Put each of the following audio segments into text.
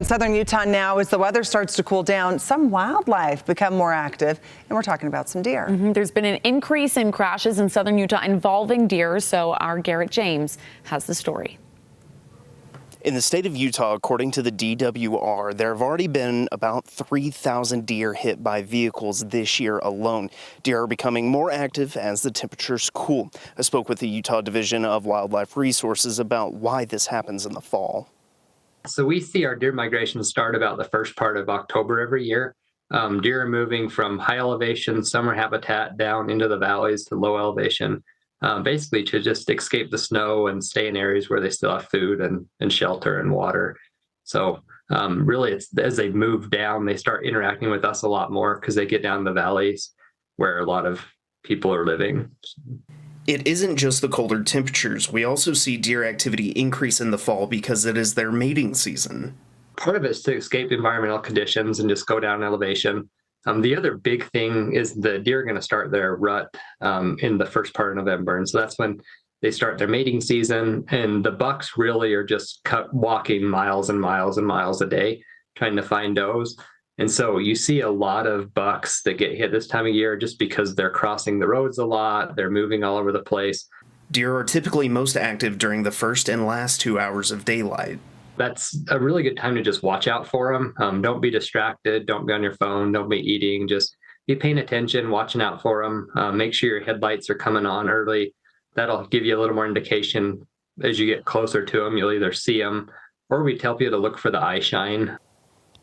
Southern Utah now, as the weather starts to cool down, some wildlife become more active, and we're talking about some deer. There's been an increase in crashes in southern Utah involving deer, so our Garrett James has the story. In the state of Utah, according to the DWR, there have already been about 3,000 deer hit by vehicles this year alone. Deer are becoming more active as the temperatures cool. I spoke with the Utah Division of Wildlife Resources about why this happens in the fall. So we see our deer migration start about the first part of October every year. Deer are moving from high elevation summer habitat down into the valleys to low elevation, basically to just escape the snow and stay in areas where they still have food and shelter and water. So really, it's as they move down, they start interacting with us a lot more because they get down the valleys where a lot of people are living. It isn't just the colder temperatures. We also see deer activity increase in the fall because it is their mating season. Part of it is to escape environmental conditions and just go down elevation. The other big thing is the deer are going to start their rut in the first part of November. And so that's when they start their mating season. And the bucks really are just walking miles and miles and miles a day trying to find does. And so you see a lot of bucks that get hit this time of year just because they're crossing the roads a lot. They're moving all over the place. Deer are typically most active during the first and last 2 hours of daylight. That's a really good time to just watch out for them. Don't be distracted. Don't be on your phone. Don't be eating. Just be paying attention, watching out for them. Make sure your headlights are coming on early. That'll give you a little more indication. As you get closer to them, you'll either see them or we tell you to look for the eye shine.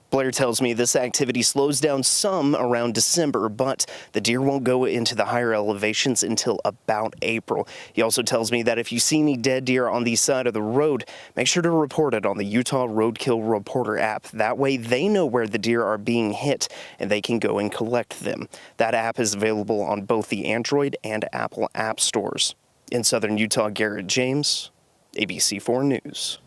Blair tells me this activity slows down some around December, but the deer won't go into the higher elevations until about April. He also tells me that if you see any dead deer on the side of the road, make sure to report it on the Utah Roadkill Reporter app. That way they know where the deer are being hit and they can go and collect them. That app is available on both the Android and Apple app stores. In southern Utah, Garrett James, ABC4 News.